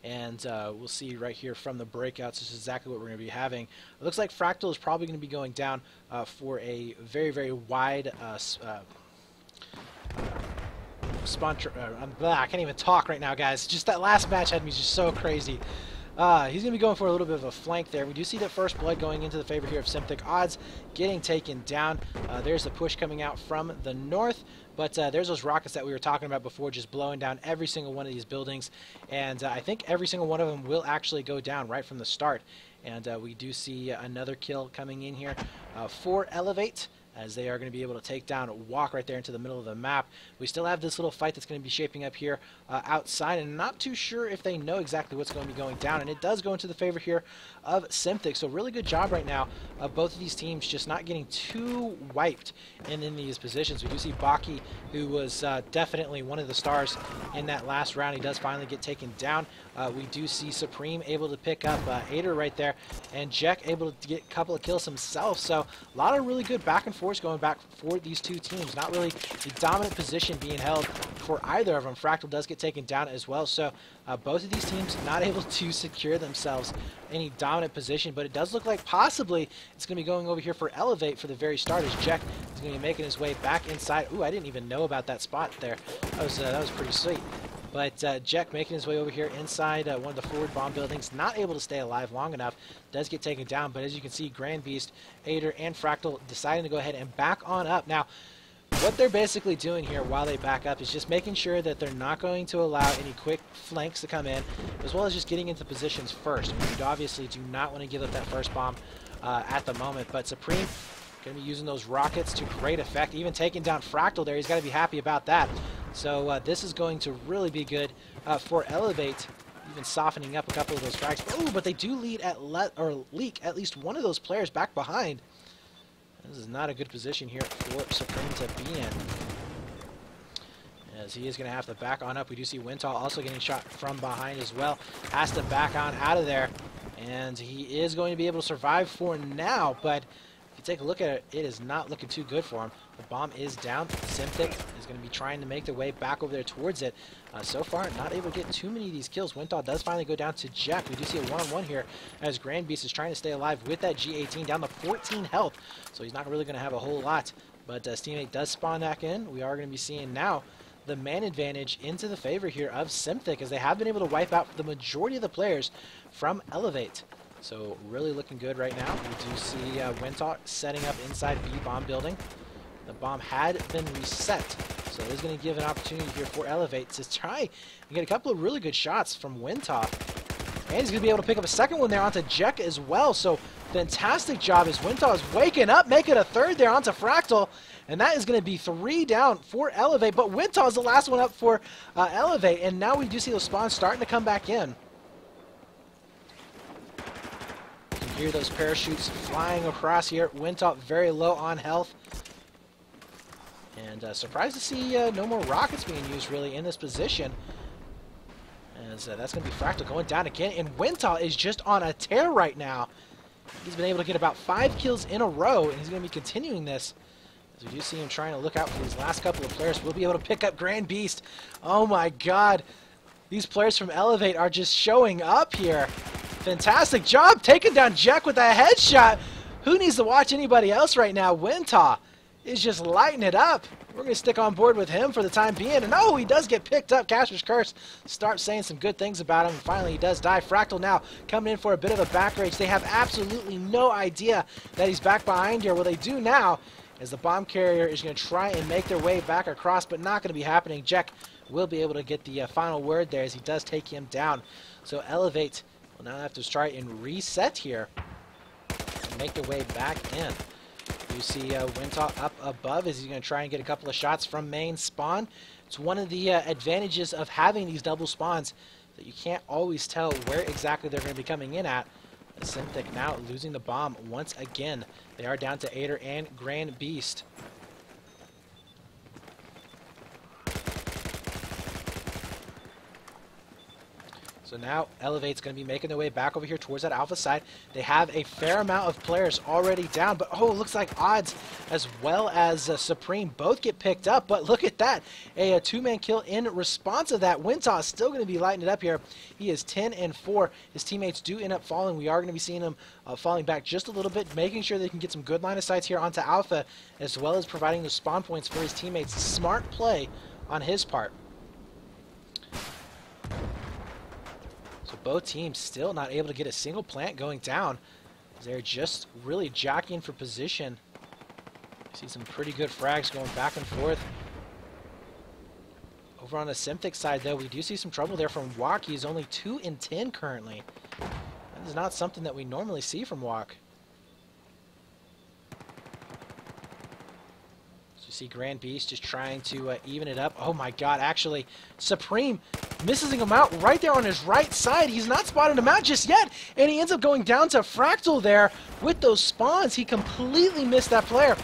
And we'll see right here from the breakouts, this is exactly what we're going to be having. It looks like Fractal is probably going to be going down for a very, very wide I can't even talk right now, guys. Just that last match had me just so crazy. He's going to be going for a little bit of a flank there. We do see that first blood going into the favor here of Symthic. Odds getting taken down. There's the push coming out from the north. But there's those rockets that we were talking about before, just blowing down every single one of these buildings. And I think every single one of them will actually go down right from the start. And we do see another kill coming in here for eLevate, as they are going to be able to take down a walk right there into the middle of the map. We still have this little fight that's going to be shaping up here outside, and not too sure if they know exactly what's going to be going down, and it does go into the favor here of Symthic. So really good job right now of both of these teams just not getting too wiped in these positions. We do see Baki, who was definitely one of the stars in that last round. He does finally get taken down. We do see Supreme able to pick up Ader right there, and Jack able to get a couple of kills himself. So a lot of really good back and forth going back for these two teams. Not really the dominant position being held for either of them. Fractal does get taken down as well. So both of these teams not able to secure themselves any dominant position, but it does look like possibly it's going to be going over here for eLevate for the very start, as Jack is going to be making his way back inside. Ooh, I didn't even know about that spot there. That was pretty sweet. But Jack making his way over here inside one of the forward bomb buildings, not able to stay alive long enough, does get taken down. But as you can see, Grand Beast, Ader, and Fractal deciding to go ahead and back on up. Now, what they're basically doing here while they back up is just making sure that they're not going to allow any quick flanks to come in, as well as just getting into positions first. I mean, you obviously do not want to give up that first bomb at the moment, but Supreme going to be using those rockets to great effect, even taking down Fractal there. He's got to be happy about that. So this is going to really be good for eLevate, even softening up a couple of those frags. Oh, but they do leak at least one of those players back behind. This is not a good position here for Supreme to be in, as he is going to have to back on up. We do see Wintal also getting shot from behind as well. Has to back on out of there, and he is going to be able to survive for now, but if you take a look at it, it is not looking too good for him. The bomb is down. Symthic is going to be trying to make their way back over there towards it. So far, not able to get too many of these kills. Wintal does finally go down to Jack. We do see a one-on-one here, as Grand Beast is trying to stay alive with that G18 down to 14 health. So he's not really going to have a whole lot. But his teammate does spawn back in. We are going to be seeing now the man advantage into the favor here of Symthic, as they have been able to wipe out the majority of the players from eLevate. So really looking good right now. We do see Wintal setting up inside B bomb building. The bomb had been reset, so it is going to give an opportunity here for eLevate to try and get a couple of really good shots from Wintal. And he's going to be able to pick up a second one there onto Jek as well. So fantastic job as Wintal is waking up, making a third there onto Fractal. And that is going to be 3 down for eLevate. But Wintal is the last one up for eLevate. And now we do see those spawns starting to come back in. You can hear those parachutes flying across here. Wintal very low on health. And surprised to see no more rockets being used really in this position. As that's going to be Fractal going down again. And Wintal is just on a tear right now. He's been able to get about 5 kills in a row, and he's going to be continuing this. As we do see him trying to look out for these last couple of players. We'll be able to pick up Grand Beast. Oh my god. These players from eLevate are just showing up here. Fantastic job taking down Jack with a headshot. Who needs to watch anybody else right now? Wintal is just lighting it up. We're going to stick on board with him for the time being. And oh, he does get picked up. Casper's Curse starts saying some good things about him. And finally, he does die. Fractal now coming in for a bit of a back rage. They have absolutely no idea that he's back behind here. Well, they do now, as the bomb carrier is going to try and make their way back across, but not going to be happening. Jack will be able to get the final word there, as he does take him down. So eLevate will now have to try and reset here and make their way back in. You see Wintal up above as he's going to try and get a couple of shots from main spawn. It's one of the advantages of having these double spawns, that you can't always tell where exactly they're going to be coming in at. Symthic now losing the bomb once again. They are down to Ader and Grand Beast. So now eLevate's going to be making their way back over here towards that alpha side. They have a fair amount of players already down, but oh, it looks like Odds as well as Supreme both get picked up. But look at that, a two-man kill in response to that. Wintoss still going to be lighting it up here. He is 10-4. His teammates do end up falling. We are going to be seeing him falling back just a little bit, making sure they can get some good line of sights here onto alpha, as well as providing the spawn points for his teammates. Smart play on his part. So both teams still not able to get a single plant going down. They're just really jockeying for position. See some pretty good frags going back and forth. Over on the Symthic side, though, we do see some trouble there from Wok. He's only 2-10 currently. That is not something that we normally see from Wok. See Grand Beast just trying to even it up. Oh my god, actually, Supreme missing him out right there on his right side. He's not spotted him out just yet, and he ends up going down to Fractal there with those spawns. He completely missed that player.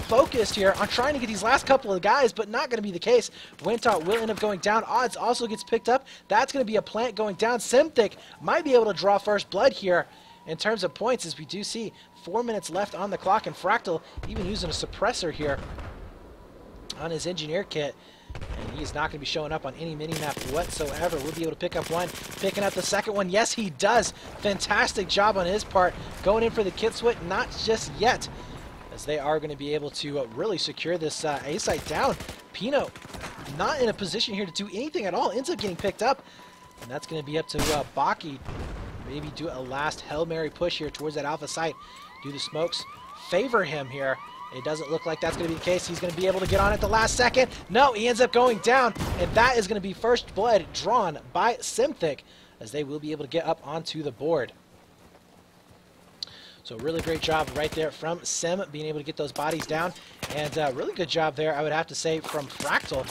Focused here on trying to get these last couple of guys, but not going to be the case. Wintot will end up going down. Odds also gets picked up. That's going to be a plant going down. Symthic might be able to draw first blood here in terms of points, as we do see 4 minutes left on the clock, and Fractal even using a suppressor here on his engineer kit, and he's not going to be showing up on any mini-map whatsoever. We'll be able to pick up one, picking up the second one. Yes, he does. Fantastic job on his part, going in for the kit switch. Not just yet, as they are going to be able to really secure this A site down. Pino not in a position here to do anything at all, ends up getting picked up, and that's going to be up to Baki. Maybe do a last Hail Mary push here towards that alpha site. Do the smokes favor him here? It doesn't look like that's going to be the case. He's going to be able to get on at the last second. No, he ends up going down, and that is going to be first blood drawn by Symthic, as they will be able to get up onto the board. So really great job right there from Sim, being able to get those bodies down, and really good job there, I would have to say, from Fractal,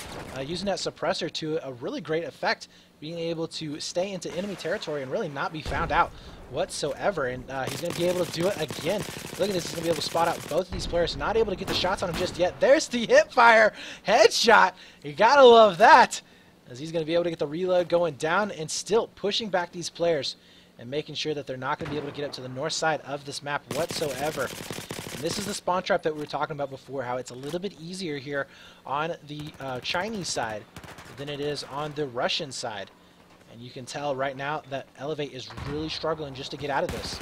using that suppressor to a really great effect, being able to stay into enemy territory and really not be found out whatsoever. And he's going to be able to do it again. Look at this, he's going to be able to spot out both of these players. Not able to get the shots on him just yet. There's the hip fire headshot. You gotta love that, as he's going to be able to get the reload going down and still pushing back these players and making sure that they're not going to be able to get up to the north side of this map whatsoever. And this is the spawn trap that we were talking about before, how it's a little bit easier here on the Chinese side than it is on the Russian side. And you can tell right now that eLevate is really struggling just to get out of this.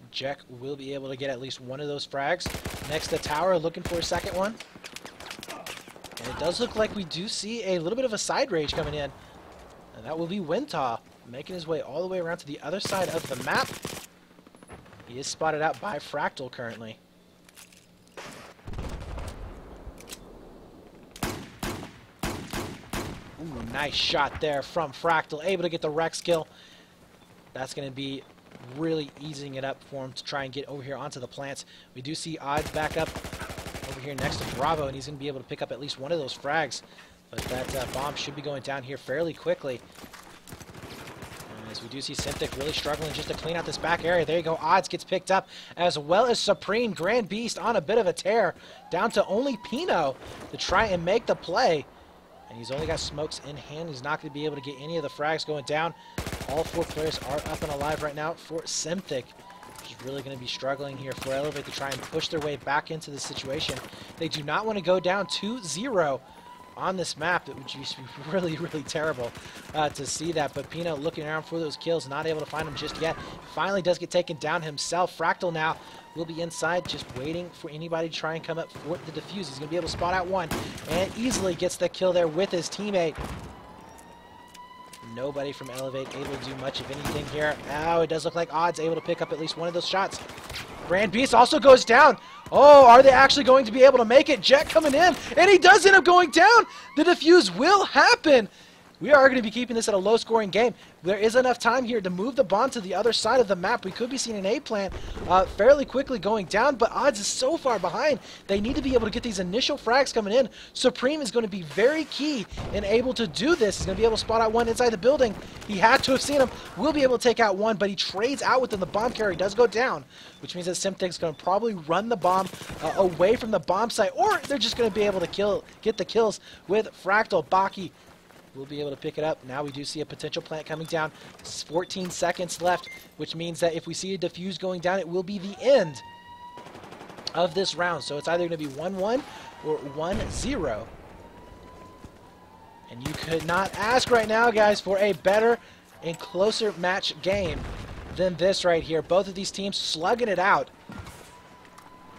Jack will be able to get at least one of those frags. Next to tower, looking for a second one. And it does look like we do see a little bit of a side rage coming in. And that will be Wintaw, making his way all the way around to the other side of the map. He is spotted out by Fractal currently. Ooh, nice shot there from Fractal, able to get the Rex kill. That's going to be really easing it up for him to try and get over here onto the plants. We do see Odds back up over here next to Bravo, and he's going to be able to pick up at least one of those frags. But that bomb should be going down here fairly quickly. And as we do see Symthic really struggling just to clean out this back area. There you go, Odds gets picked up, as well as Supreme. Grand Beast on a bit of a tear, down to only Pino to try and make the play. And he's only got smokes in hand. He's not going to be able to get any of the frags going down. All four players are up and alive right now for Symthic, which is really going to be struggling here for eLevate to try and push their way back into the situation. They do not want to go down 2-0 on this map. It would just be really, really terrible to see that. But Pino looking around for those kills, not able to find them just yet. Finally does get taken down himself. Fractal now will be inside, just waiting for anybody to try and come up for the defuse. He's going to be able to spot out one, and easily gets the kill there with his teammate. Nobody from eLevate able to do much of anything here. Oh, it does look like Odds able to pick up at least one of those shots. Grand Beast also goes down. Oh, are they actually going to be able to make it? Jet coming in, and he does end up going down. The defuse will happen. We are going to be keeping this at a low-scoring game. There is enough time here to move the bomb to the other side of the map. We could be seeing an A plant fairly quickly going down, but Odds is so far behind. They need to be able to get these initial frags coming in. Supreme is going to be very key and able to do this. He's going to be able to spot out one inside the building. He had to have seen him. Will be able to take out one, but he trades out within the bomb carrier. He does go down, which means that Symthic is going to probably run the bomb away from the bomb site, or they're just going to be able to get the kills with Fractal. Baki We'll be able to pick it up. Now we do see a potential plant coming down. 14 seconds left, which means that if we see a defuse going down, it will be the end of this round. So it's either going to be 1-1 or 1-0. And you could not ask right now, guys, for a better and closer match game than this right here. Both of these teams slugging it out.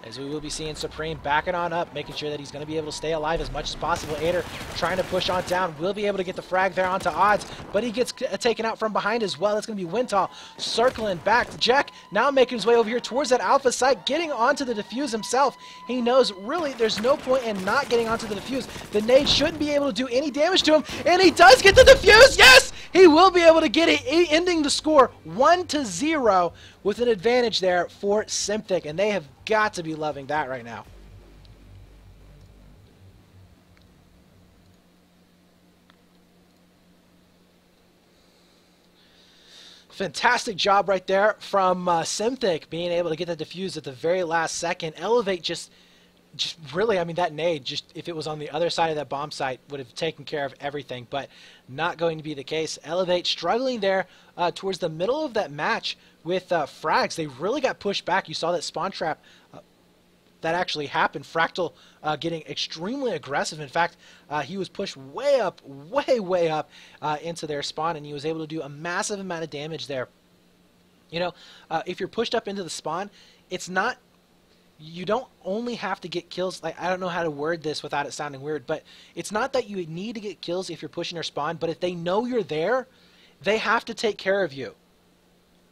As we will be seeing Supreme backing on up, making sure that he's going to be able to stay alive as much as possible. Ader trying to push on down, will be able to get the frag there onto Odds, but he gets taken out from behind as well. It's going to be Wintal circling back to Jack, now making his way over here towards that Alpha site, getting onto the defuse himself. He knows really there's no point in not getting onto the defuse. The nade shouldn't be able to do any damage to him, and he does get the defuse. Yes! He will be able to get it, ending the score 1-0 with an advantage there for Symthic, and they have got to be loving that right now. Fantastic job right there from Symthic, being able to get the defuse at the very last second. eLevate just really, I mean, that nade, just if it was on the other side of that bomb site, would have taken care of everything, but not going to be the case. eLevate struggling there towards the middle of that match with frags. They really got pushed back. You saw that spawn trap that actually happened. Fractal getting extremely aggressive. In fact, he was pushed way up into their spawn, and he was able to do a massive amount of damage there. You know, if you're pushed up into the spawn, it's not, you don't only have to get kills. Like, I don't know how to word this without it sounding weird, but it's not that you need to get kills if you're pushing their spawn, but if they know you're there, they have to take care of you.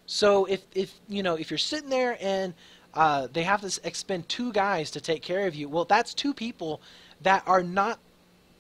So if you know, if you're sitting there and they have to expend 2 guys to take care of you, well, that's 2 people that are not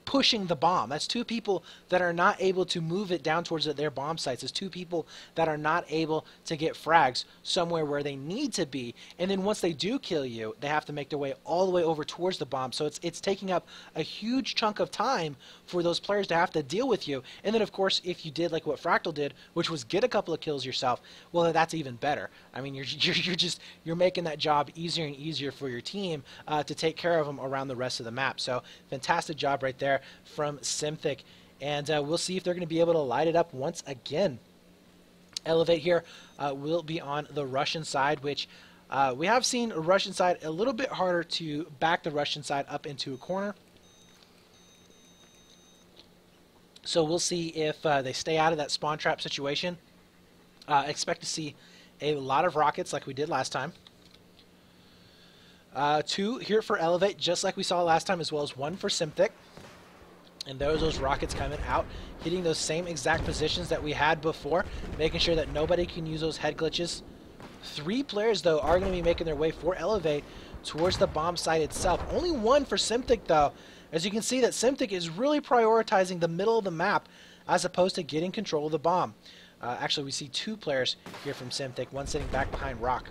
pushing the bomb. That's 2 people that are not able to move it down towards their bomb sites. It's 2 people that are not able to get frags somewhere where they need to be. And then once they do kill you, they have to make their way all the way over towards the bomb. So it's taking up a huge chunk of time for those players to have to deal with you. And then, of course, if you did like what Fractal did, which was get a couple of kills yourself, well, that's even better. I mean, you're making that job easier and easier for your team to take care of them around the rest of the map. So fantastic job right there from Symthic, and we'll see if they're going to be able to light it up once again. eLevate here will be on the Russian side, which we have seen a Russian side a little bit harder to back the Russian side up into a corner. So we'll see if they stay out of that spawn trap situation. Expect to see a lot of rockets like we did last time. 2 here for eLevate, just like we saw last time, as well as 1 for Symthic. And there's those rockets coming out, hitting those same exact positions that we had before, making sure that nobody can use those head glitches. 3 players, though, are going to be making their way for eLevate towards the bomb site itself. Only 1 for Symthic, though. As you can see, that Symthic is really prioritizing the middle of the map as opposed to getting control of the bomb. Actually, we see 2 players here from Symthic, 1 sitting back behind Rock.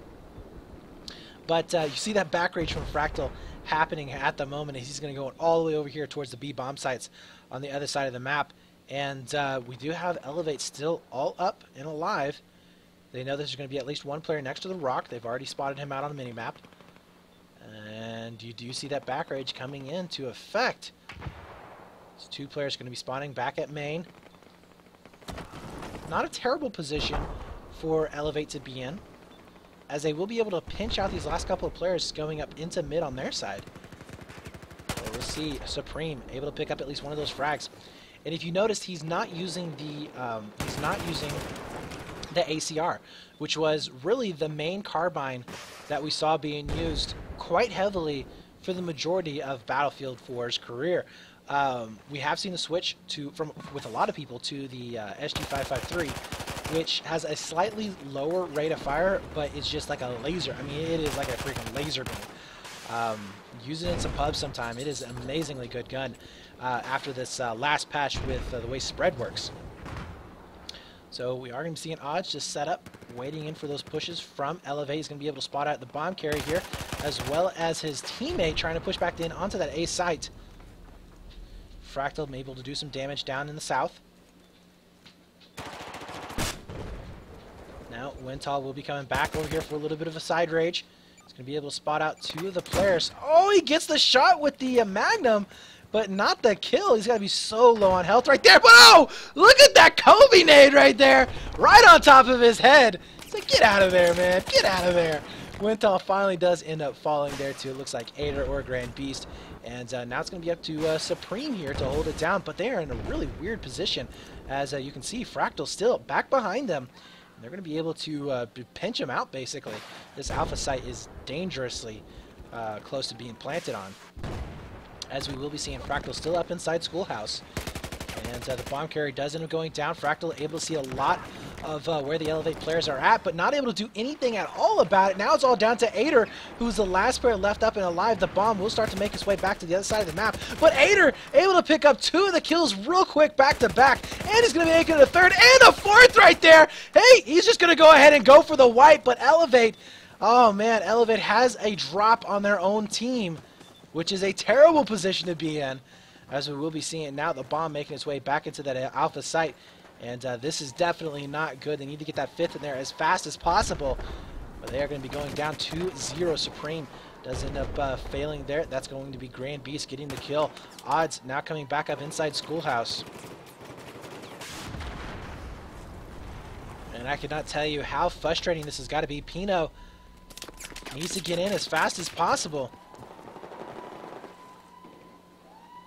But you see that back rage from Fractal happening at the moment, and he's going to go all the way over here towards the B bomb sites on the other side of the map. And we do have eLevate still all up and alive. They know there's going to be at least 1 player next to the Rock. They've already spotted him out on the minimap. And you do see that back rage coming into effect. These 2 players going to be spawning back at main. Not a terrible position for eLevate to be in, as they will be able to pinch out these last couple of players going up into mid on their side. So we'll see Supreme able to pick up at least 1 of those frags. And if you noticed, he's not using the ACR, which was really the main carbine that we saw being used quite heavily for the majority of Battlefield 4's career. We have seen the switch with a lot of people to the SG553, which has a slightly lower rate of fire, but it's just like a laser. I mean, it is like a freaking laser beam. Use it in some pubs sometime. It is an amazingly good gun after this last patch with the way spread works. So we are going to see an Odds just set up, waiting in for those pushes from eLevate. He's going to be able to spot out the bomb carry here, as well as his teammate trying to push back in onto that A site. Fractal able to do some damage down in the south. Now Wintal will be coming back over here for a little bit of a side rage. He's going to be able to spot out 2 of the players. Oh, he gets the shot with the Magnum, but not the kill. He's got to be so low on health right there. But oh, look at that Kobe nade right there, right on top of his head. It's like, get out of there, man. Get out of there. Wintal finally does end up falling there too. It looks like Aider or Grand Beast. And now it's going to be up to Supreme here to hold it down. But they are in a really weird position. As you can see, Fractal still back behind them. And they're going to be able to pinch him out, basically. This Alpha site is dangerously close to being planted on. As we will be seeing Fractal still up inside Schoolhouse. And the bomb carrier does end up going down. Fractal able to see a lot of where the eLevate players are at, but not able to do anything at all about it. Now it's all down to Aider, who's the last player left up and alive. The bomb will start to make its way back to the other side of the map, but Aider able to pick up 2 of the kills real quick back to back, and he's going to be making it a 3rd and a 4th right there. Hey, he's just going to go ahead and go for the wipe, but eLevate, oh man, eLevate has a drop on their own team, which is a terrible position to be in. As we will be seeing now, the bomb making its way back into that Alpha site. And this is definitely not good. They need to get that 5th in there as fast as possible. But they are going to be going down 2-0. Supreme does end up failing there. That's going to be Grand Beast getting the kill. Odds now coming back up inside Schoolhouse. And I cannot tell you how frustrating this has got to be. Pino needs to get in as fast as possible.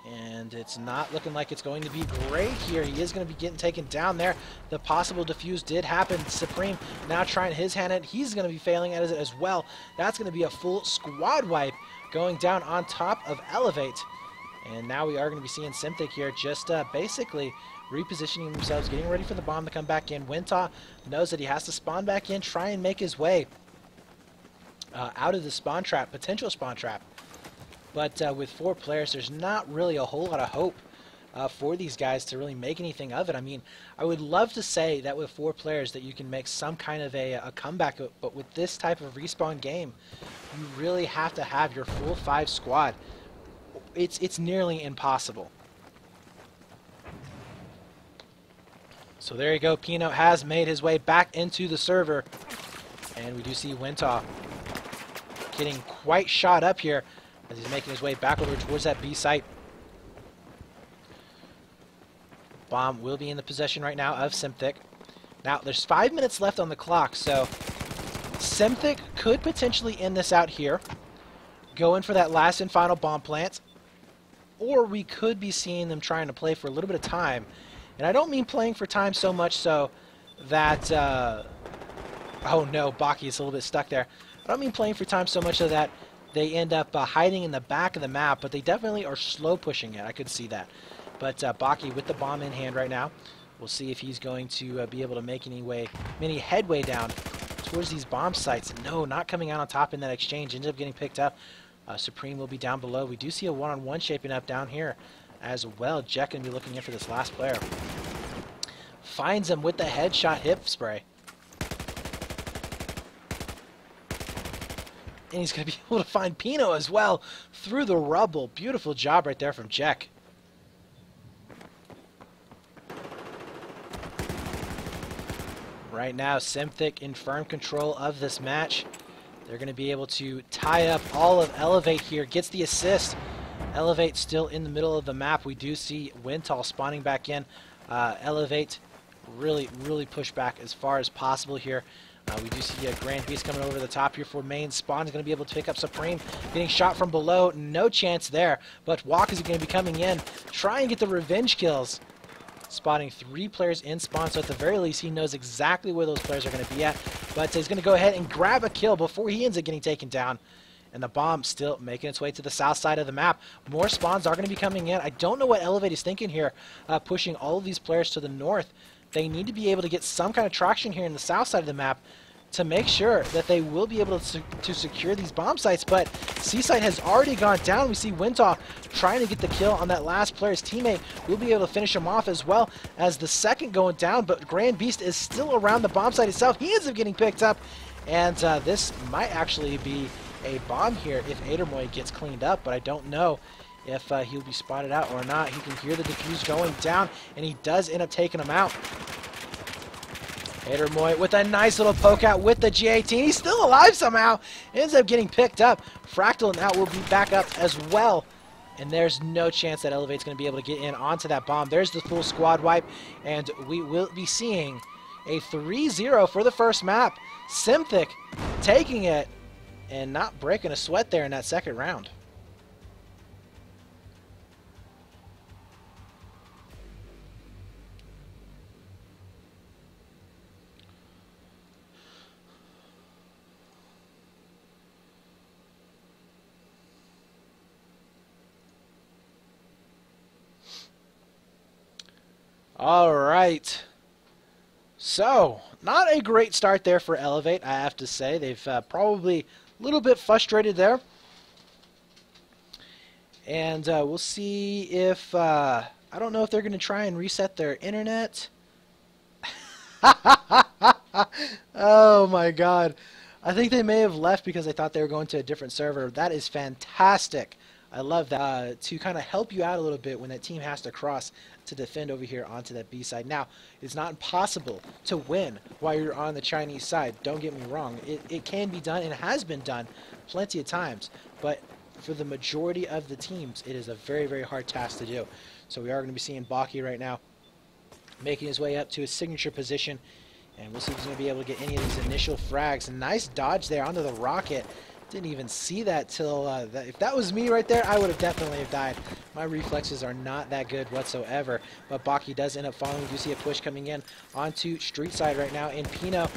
And it's not looking like it's going to be great here. He is going to be getting taken down there. The possible defuse did happen. Supreme now trying his hand at it. He's going to be failing at it as well. That's going to be a full squad wipe going down on top of eLevate. And now we are going to be seeing Symthic here just basically repositioning themselves, getting ready for the bomb to come back in. Wintaw knows that he has to spawn back in, try and make his way out of the spawn trap, potential spawn trap. But with 4 players, there's not really a whole lot of hope for these guys to really make anything of it. I mean, I would love to say that with 4 players that you can make some kind of a comeback, but with this type of respawn game, you really have to have your full 5 squad. It's nearly impossible. So there you go. Pino has made his way back into the server, and we do see Wintaw getting quite shot up here as he's making his way back over towards that B site. Bomb will be in the possession right now of Symthic. Now, there's 5 minutes left on the clock, so Symthic could potentially end this out here, go in for that last and final bomb plant, or we could be seeing them trying to play for a little bit of time. And I don't mean playing for time so much so that, oh no, Baki is a little bit stuck there. I don't mean playing for time so much so that they end up hiding in the back of the map, but they definitely are slow pushing it. I could see that. But Baki with the bomb in hand right now. We'll see if he's going to be able to make any headway down towards these bomb sites. No, not coming out on top in that exchange. Ended up getting picked up. Supreme will be down below. We do see a one-on-one shaping up down here as well. Jack going to be looking in for this last player. Finds him with the headshot hip spray. And he's going to be able to find Pino as well through the rubble. Beautiful job right there from Jack. Right now, Symthic in firm control of this match. They're going to be able to tie up all of eLevate here. Gets the assist. eLevate still in the middle of the map. We do see Wintal spawning back in. eLevate really push back as far as possible here. We do see a Grand Beast coming over the top here for main. Spawn is going to be able to pick up Supreme. Getting shot from below. No chance there. But Walk is going to be coming in. Try and get the revenge kills. Spotting 3 players in spawn, so at the very least he knows exactly where those players are going to be at. But he's going to go ahead and grab a kill before he ends up getting taken down. And the bomb still making its way to the south side of the map. More spawns are going to be coming in. I don't know what eLevate is thinking here, pushing all of these players to the north. They need to be able to get some kind of traction here in the south side of the map to make sure that they will be able to secure these bomb sites. But C-Site has already gone down. We see Wintaw trying to get the kill on that last player's teammate. We'll be able to finish him off as well as the second going down. But Grand Beast is still around the bomb site itself. He ends up getting picked up. And this might actually be a bomb here if Adermoy gets cleaned up. But I don't know if he'll be spotted out or not. He can hear the defuse going down, and he does end up taking him out. Adermoy with a nice little poke out with the G18. He's still alive somehow. Ends up getting picked up. Fractal now will be back up as well. And there's no chance that eLevate's going to be able to get in onto that bomb. There's the full squad wipe, and we will be seeing a 3-0 for the first map. Symthic taking it and not breaking a sweat there in that second round. All right. So, not a great start there for eLevate, I have to say. They've probably a little bit frustrated there. And we'll see if, I don't know if they're going to try and reset their internet. Oh my god. I think they may have left because they thought they were going to a different server. That is fantastic. I love that. To kind of help you out a little bit when that team has to cross to defend over here onto that B side. Now, it's not impossible to win while you're on the Chinese side. Don't get me wrong. It can be done and has been done plenty of times. But for the majority of the teams, it is a very, very hard task to do. So we are going to be seeing Baki right now making his way up to his signature position. And we'll see if he's going to be able to get any of these initial frags. Nice dodge there onto the rocket. Didn't even see that till, if that was me right there, I would have definitely have died. My reflexes are not that good whatsoever. But Baki does end up falling. We do see a push coming in onto street side right now. And Pino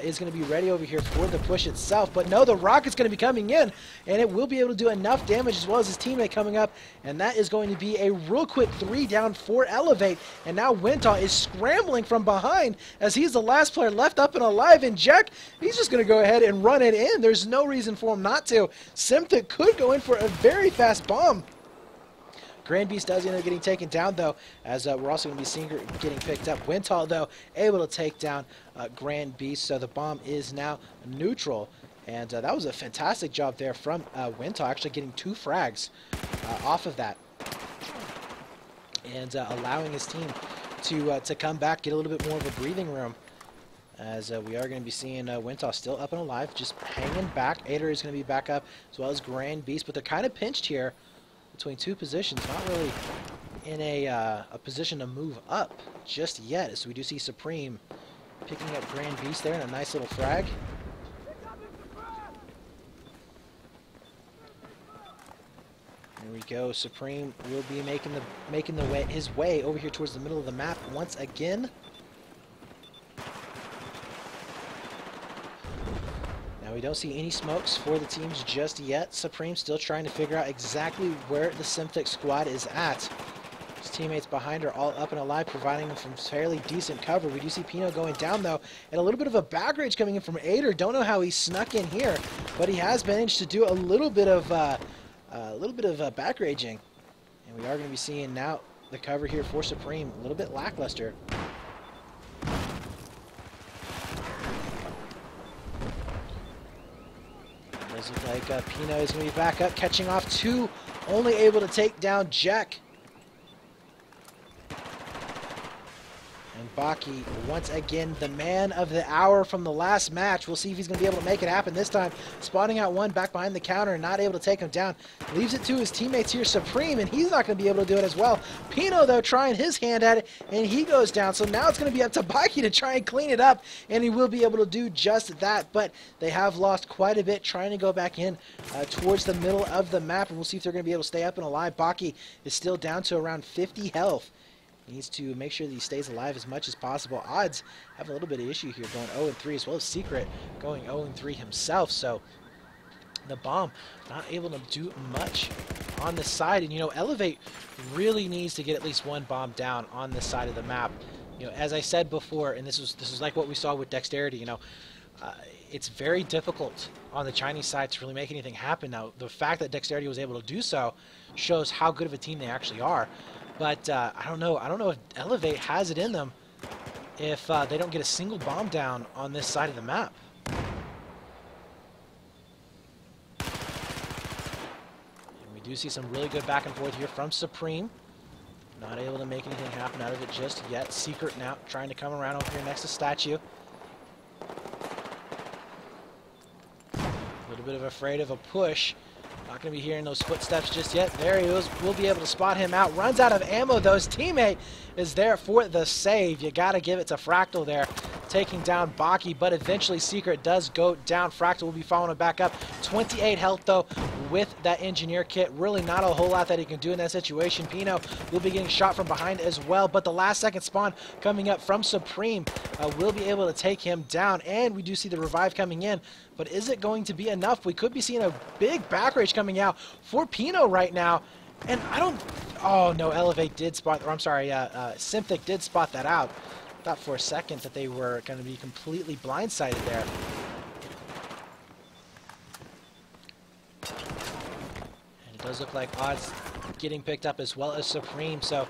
is going to be ready over here for the push itself. But no, the rocket's going to be coming in. And it will be able to do enough damage as well as his teammate coming up. And that is going to be a real quick 3 down for eLevate. And now Wintaw is scrambling from behind as he's the last player left up and alive. And Jack, he's just going to go ahead and run it in. There's no reason for him not to. Symthic could go in for a very fast bomb. Grand Beast does end up getting taken down, though, as we're also going to be seeing her getting picked up. Wintal, though, able to take down Grand Beast, so the bomb is now neutral. And that was a fantastic job there from Wintal, actually getting 2 frags off of that. And allowing his team to come back, get a little bit more of a breathing room. As we are going to be seeing Wintal still up and alive, just hanging back. Ader is going to be back up, as well as Grand Beast, but they're kind of pinched here between 2 positions, not really in a position to move up just yet. So we do see Supreme picking up Grand Beast there in a nice little frag. There we go. Supreme will be making his way over here towards the middle of the map once again. Now we don't see any smokes for the teams just yet. Supreme still trying to figure out exactly where the Symthic squad is at. His teammates behind are all up and alive, providing them some fairly decent cover. We do see Pino going down, though, and a little bit of a back rage coming in from Ader. Don't know how he snuck in here, but he has managed to do a little bit of back raging. And we are going to be seeing now the cover here for Supreme, a little bit lackluster. Does look like Pino is going to be back up, catching off 2, only able to take down Jack. And Baki, once again, the man of the hour from the last match. We'll see if he's going to be able to make it happen this time. Spotting out 1 back behind the counter and not able to take him down. Leaves it to his teammates here, Supreme, and he's not going to be able to do it as well. Pino, though, trying his hand at it, and he goes down. So now it's going to be up to Baki to try and clean it up, and he will be able to do just that. But they have lost quite a bit trying to go back in towards the middle of the map, and we'll see if they're going to be able to stay up and alive. Baki is still down to around 50 health. He needs to make sure that he stays alive as much as possible. Odds have a little bit of issue here, going 0-3, as well as Secret going 0-3 himself. So the bomb not able to do much on the side. And, you know, eLevate really needs to get at least 1 bomb down on this side of the map. You know, as I said before, and this is like what we saw with Dexterity, you know, it's very difficult on the Chinese side to really make anything happen. Now, the fact that Dexterity was able to do so shows how good of a team they actually are. But I don't know if eLevate has it in them if they don't get a single bomb down on this side of the map. And we do see some really good back and forth here from Supreme. Not able to make anything happen out of it just yet. Secret now trying to come around over here next to Statue. A little bit of afraid of a push Not going to be hearing those footsteps just yet. There he is. We'll be able to spot him out. Runs out of ammo, though. His teammate is there for the save. You got to give it to Fractal there, taking down Baki, but eventually Secret does go down. Fractal will be following him back up. 28 health, though, with that engineer kit. Really not a whole lot that he can do in that situation. Pino will be getting shot from behind as well, but the last second spawn coming up from Supreme will be able to take him down, and we do see the revive coming in, but is it going to be enough? We could be seeing a big back rage coming out for Pino right now, and I don't... Oh, no, eLevate did spot... Or I'm sorry, Symthic did spot that out. Thought for a second that they were going to be completely blindsided there. And it does look like Odds getting picked up as well as Supreme, so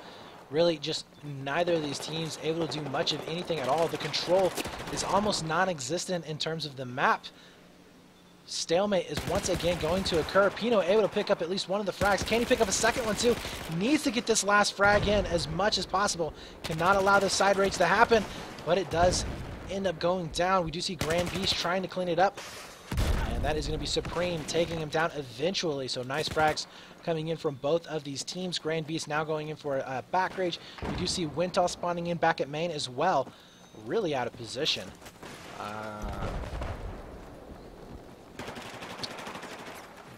really just neither of these teams able to do much of anything at all. The control is almost non-existent in terms of the map. Stalemate is once again going to occur. Pino able to pick up at least one of the frags. Can he pick up a second one too? Needs to get this last frag in as much as possible. Cannot allow the side rage to happen, but it does end up going down. We do see Grand Beast trying to clean it up, and that is going to be Supreme taking him down eventually. So nice frags coming in from both of these teams. Grand Beast now going in for a back rage. We do see Wintal spawning in back at main as well. Really out of position.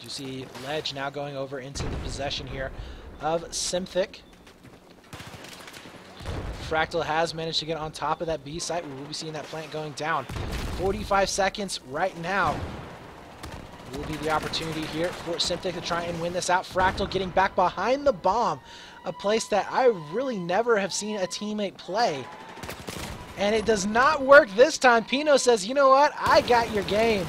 You see Ledge now going over into the possession here of Symthic. Fractal has managed to get on top of that B site. We will be seeing that plant going down. 45 seconds right now will be the opportunity here for Symthic to try and win this out. Fractal getting back behind the bomb, a place that I really never have seen a teammate play. And it does not work this time. Pino says, you know what, I got your game.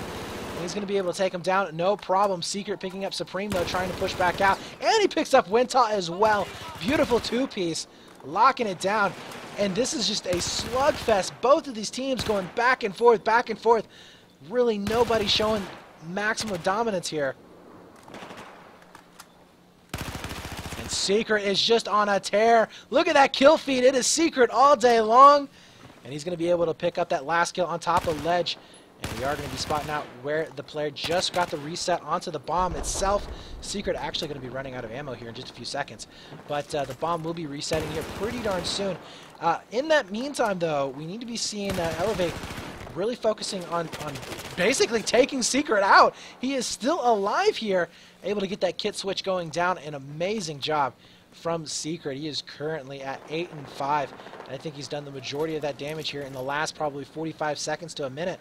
He's going to be able to take him down, no problem. Secret picking up Supreme, though, trying to push back out. And he picks up Wintal as well. Beautiful two-piece, locking it down. And this is just a slugfest. Both of these teams going back and forth, back and forth. Really nobody showing maximum dominance here. And Secret is just on a tear. Look at that kill feed. It is Secret all day long. And he's going to be able to pick up that last kill on top of Ledge. And we are going to be spotting out where the player just got the reset onto the bomb itself. Secret actually going to be running out of ammo here in just a few seconds. But the bomb will be resetting here pretty darn soon. In that meantime, though, we need to be seeing eLevate really focusing on basically taking Secret out. He is still alive here, able to get that kit switch going down. An amazing job from Secret. He is currently at 8 and 5. And I think he's done the majority of that damage here in the last probably 45 seconds to a minute.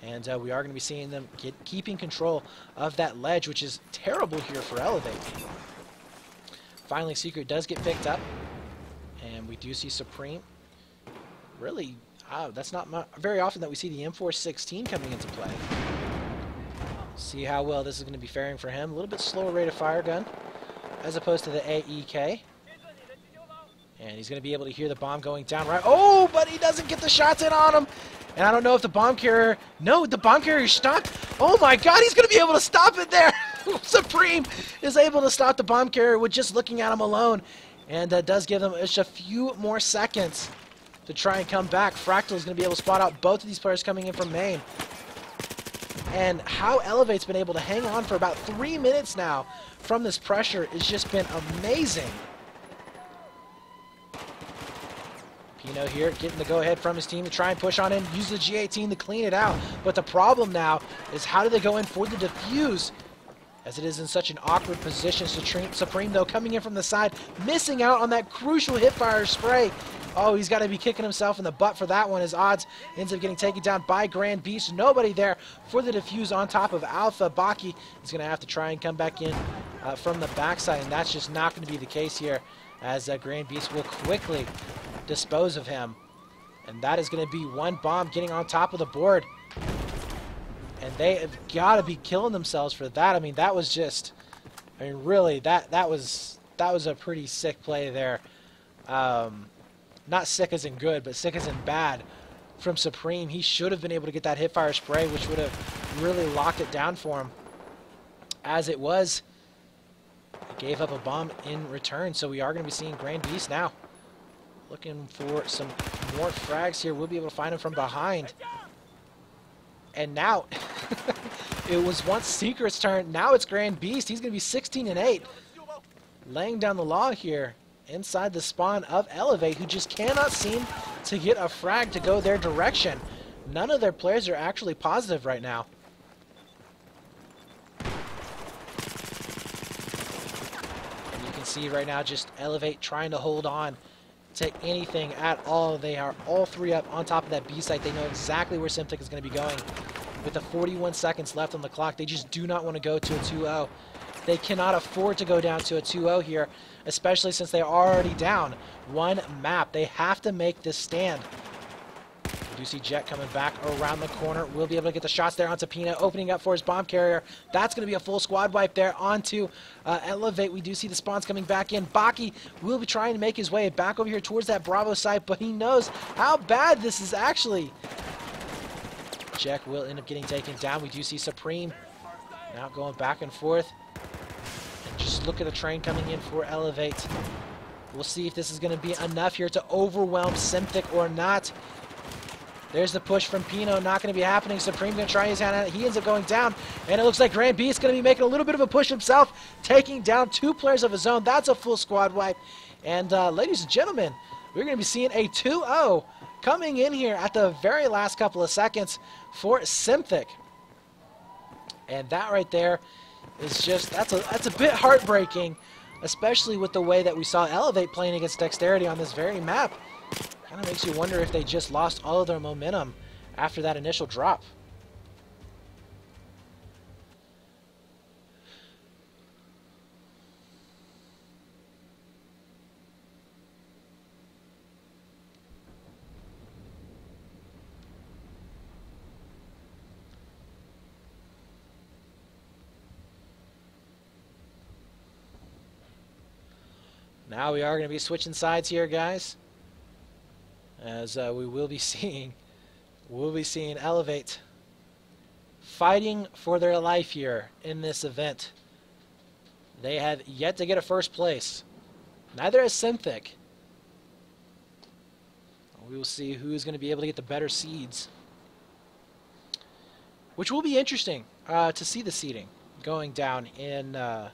And we are going to be seeing them keeping control of that ledge, which is terrible here for eLevate. Finally, Secret does get picked up. And we do see Supreme. Really, that's not very often that we see the M416 coming into play. See how well this is going to be faring for him. A little bit slower rate of fire gun as opposed to the AEK. And he's going to be able to hear the bomb going down right. Oh, but he doesn't get the shots in on him. And I don't know if the bomb carrier... No, the bomb carrier stopped. Oh my god, he's going to be able to stop it there. Supreme is able to stop the bomb carrier with just looking at him alone. And that does give them just a few more seconds to try and come back. Fractal is going to be able to spot out both of these players coming in from main. And how eLevate's been able to hang on for about 3 minutes now from this pressure has just been amazing. Pino here getting the go-ahead from his team to try and push on in, use the G18 to clean it out. But the problem now is how do they go in for the defuse, as it is in such an awkward position. Supreme, though, coming in from the side, missing out on that crucial hipfire spray. Oh, he's got to be kicking himself in the butt for that one. His odds ends up getting taken down by Grand Beast. Nobody there for the defuse on top of Alpha. Baki is going to have to try and come back in from the backside, and that's just not going to be the case here, as Grand Beast will quickly dispose of him. And that is going to be one bomb getting on top of the board. And they have got to be killing themselves for that. I mean, that was just... I mean, really, that was a pretty sick play there. Not sick as in good, but sick as in bad from Supreme. He should have been able to get that hipfire spray, which would have really locked it down for him. As it was, he gave up a bomb in return. So we are going to be seeing Grand Beast now. Looking for some more frags here. We'll be able to find him from behind. And now, It was once Secret's turn. Now it's Grand Beast. He's going to be 16-8. Laying down the law here inside the spawn of eLevate, who just cannot seem to get a frag to go their direction. None of their players are actually positive right now. And you can see right now just eLevate trying to hold on to anything at all. They are all three up on top of that B site. They know exactly where Symthic is going to be going. With the 41 seconds left on the clock, they just do not want to go to a 2-0. They cannot afford to go down to a 2-0 here, especially since they are already down one map. They have to make this stand. We do see Jet coming back around the corner. We'll be able to get the shots there onto Pina, opening up for his bomb carrier. That's going to be a full squad wipe there onto eLevate. We do see the spawns coming back in. Baki will be trying to make his way back over here towards that Bravo site, but he knows how bad this is actually. Jack will end up getting taken down. We do see Supreme now going back and forth. And just look at the train coming in for eLevate. We'll see if this is going to be enough here to overwhelm Symthic or not. There's the push from Pino, not going to be happening. Supreme going to try his hand at it. He ends up going down, and it looks like Grand Beast going to be making a little bit of a push himself, taking down two players of his own. That's a full squad wipe. And ladies and gentlemen, we're going to be seeing a 2-0 coming in here at the very last couple of seconds for Symthic. And that right there is just, that's a bit heartbreaking, especially with the way that we saw eLevate playing against Dexterity on this very map. Kind of makes you wonder if they just lost all of their momentum after that initial drop. Now we are going to be switching sides here, guys, as we will be seeing eLevate fighting for their life here in this event. They have yet to get a first place. Neither has Symthic. We will see who's going to be able to get the better seeds, which will be interesting to see the seeding going down in the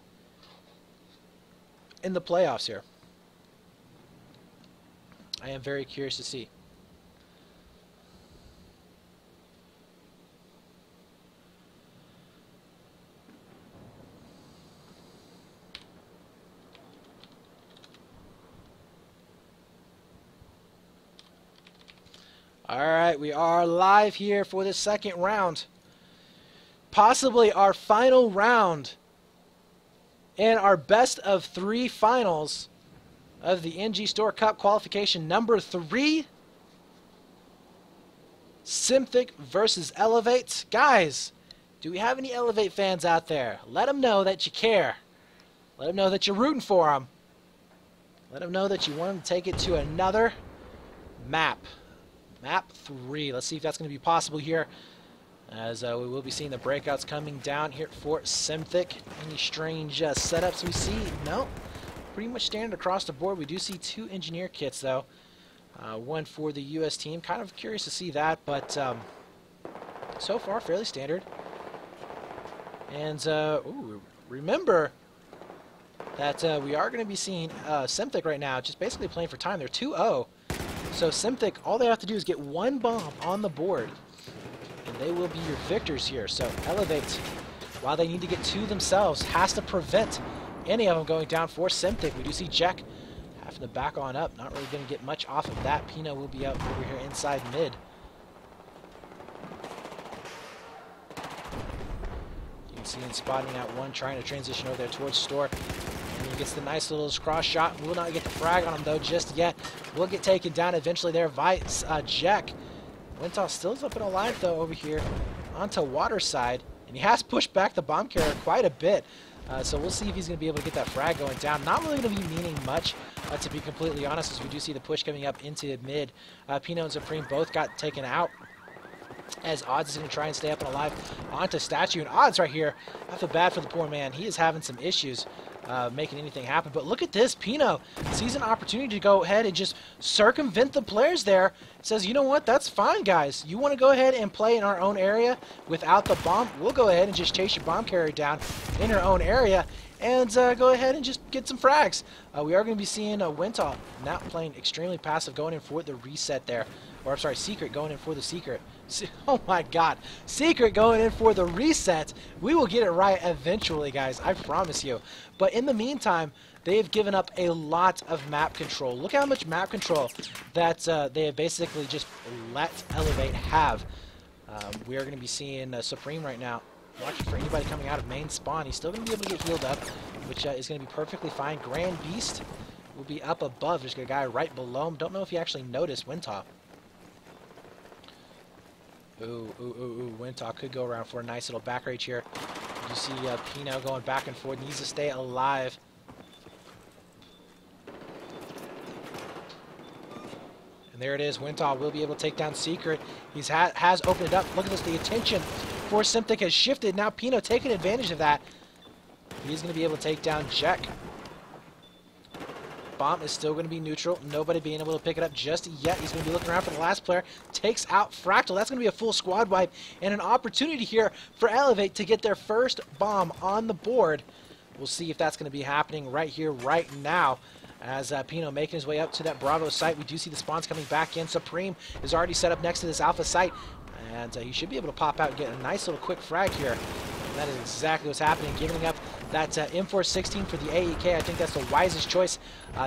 playoffs here. I am very curious to see. All right, we are live here for the second round. Possibly our final round in our best of 3 finals of the nG.Store Cup qualification number 3. Symthic versus eLevate. Guys, do we have any eLevate fans out there? Let them know that you care. Let them know that you're rooting for them. Let them know that you want them to take it to another map. Map 3. Let's see if that's going to be possible here, as we will be seeing the breakouts coming down here for Symthic. Any strange setups we see? No. Pretty much standard across the board. We do see 2 engineer kits, though. One for the U.S. team. Kind of curious to see that, but so far, fairly standard. And ooh, remember that we are going to be seeing Symthic right now just basically playing for time. They're 2-0. So Symthic, all they have to do is get 1 bomb on the board, and they will be your victors here. So eLevate, while they need to get 2 themselves, has to prevent any of them going down for Symthic. We do see Jack having to back on up. Not really going to get much off of that. Pino will be out over here inside mid. You can see him spotting out one, trying to transition over there towards Store. And he gets the nice little cross shot. Will not get the frag on him, though, just yet. Will get taken down eventually there by Jack. Wintoss still is up and alive, though, over here onto Waterside. And he has pushed back the bomb carrier quite a bit. So we'll see if he's going to be able to get that frag going down. Not really going to be meaning much, to be completely honest, as we do see the push coming up into mid. Pino and Supreme both got taken out, as Odds is going to try and stay up and alive onto Statue. And Odds right here, I feel bad for the poor man. He is having some issues. making anything happen. But look at this. Pino sees an opportunity to go ahead and just circumvent the players there. Says, you know what? That's fine, guys. You want to go ahead and play in our own area without the bomb? We'll go ahead and just chase your bomb carrier down in our own area and go ahead and just get some frags. We are going to be seeing Wintop not playing extremely passive, going in for the reset there. Or, I'm sorry, Secret going in for the Secret. Oh my god. Secret going in for the reset. We will get it right eventually, guys. I promise you. But in the meantime, they have given up a lot of map control. Look how much map control that they have basically just let eLevate have. We are going to be seeing Supreme right now. Watching for anybody coming out of main spawn. He's still going to be able to get healed up, which is going to be perfectly fine. Grand Beast will be up above. There's a guy right below him. Don't know if he actually noticed Wintop. Ooh. Wintop could go around for a nice little back rage here. You see Pino going back and forth. Needs to stay alive. And there it is. Wintop will be able to take down Secret. He's has opened it up. Look at this. The attention for Symthic has shifted. Now Pino taking advantage of that. He's going to be able to take down Jack. Bomb is still going to be neutral. Nobody being able to pick it up just yet. He's going to be looking around for the last player. Takes out Fractal. That's going to be a full squad wipe and an opportunity here for eLevate to get their first bomb on the board. We'll see if that's going to be happening right here, right now. As Pino making his way up to that Bravo site. We do see the spawns coming back in. Supreme is already set up next to this Alpha site. And he should be able to pop out and get a nice little quick frag here. And that is exactly what's happening. Giving up that M416 for the AEK. I think that's the wisest choice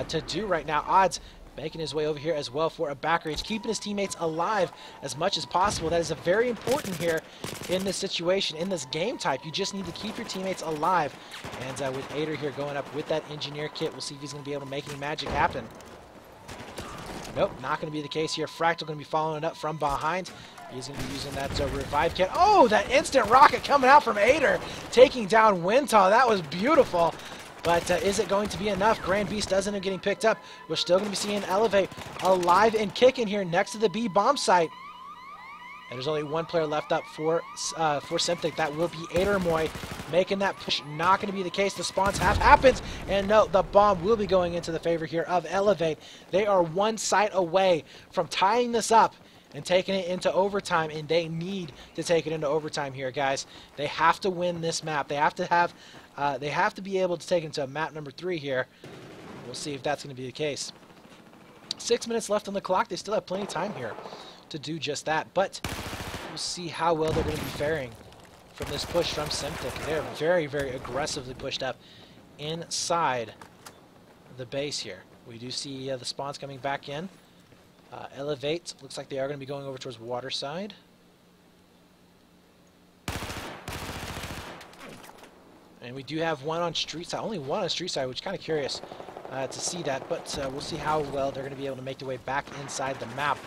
to do right now. Odds making his way over here as well for a back rage, keeping his teammates alive as much as possible. That is very important here in this situation, in this game type. You just need to keep your teammates alive. And with Ader here going up with that engineer kit, we'll see if he's going to be able to make any magic happen. Nope, not going to be the case here. Fractal going to be following it up from behind. He's going to be using that revive kit. Oh, that instant rocket coming out from Ader, taking down Wintop. That was beautiful. But is it going to be enough? Grand Beast does end up getting picked up. We're still going to be seeing eLevate alive and kicking here next to the B bomb site. And there's only one player left up for Symthic. That will be Adermoy making that push. Not going to be the case. The spawns have happened. And no, the bomb will be going into the favor here of eLevate. They are one site away from tying this up and taking it into overtime, and they need to take it into overtime here, guys. They have to win this map. They have to have, they have to be able to take it into map number 3 here. We'll see if that's going to be the case. 6 minutes left on the clock. They still have plenty of time here to do just that, but we'll see how well they're going to be faring from this push from Symthic. They're very, very aggressively pushed up inside the base here. We do see the spawns coming back in. eLevate, looks like they are going to be going over towards water side. And we do have one on street side, only one on street side, which is kind of curious to see that, but we'll see how well they're going to be able to make their way back inside the map.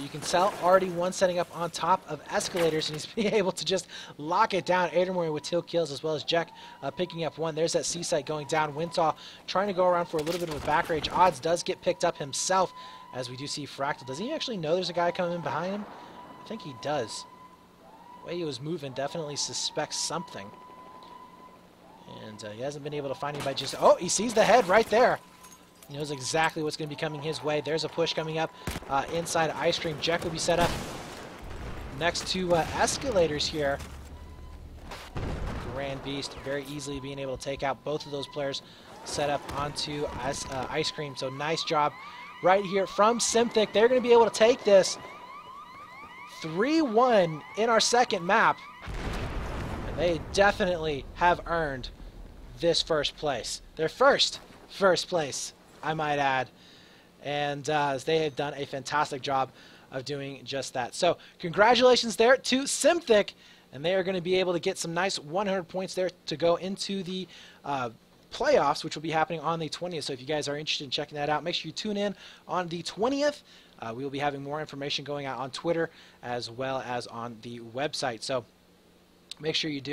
You can tell already one setting up on top of escalators, and he's being able to just lock it down. Adermoy with 2 kills, as well as Jack picking up 1. There's that C site going down. Wintop trying to go around for a little bit of a back rage. Odds does get picked up himself, as we do see Fractal. Does he actually know there's a guy coming in behind him? I think he does. The way he was moving definitely suspects something. And he hasn't been able to find anybody. Just, oh, he sees the head right there. He knows exactly what's going to be coming his way. There's a push coming up inside Ice Cream. Jack will be set up next to escalators here. Grand Beast very easily being able to take out both of those players set up onto Ice Cream. So nice job right here from Symthic. They're going to be able to take this 3-1 in our second map. And they definitely have earned this first place. Their first place, I might add. And they have done a fantastic job of doing just that. So congratulations there to Symthic. And they are going to be able to get some nice 100 points there to go into the playoffs, which will be happening on the 20th. So if you guys are interested in checking that out, make sure you tune in on the 20th. We will be having more information going out on Twitter as well as on the website. So make sure you do.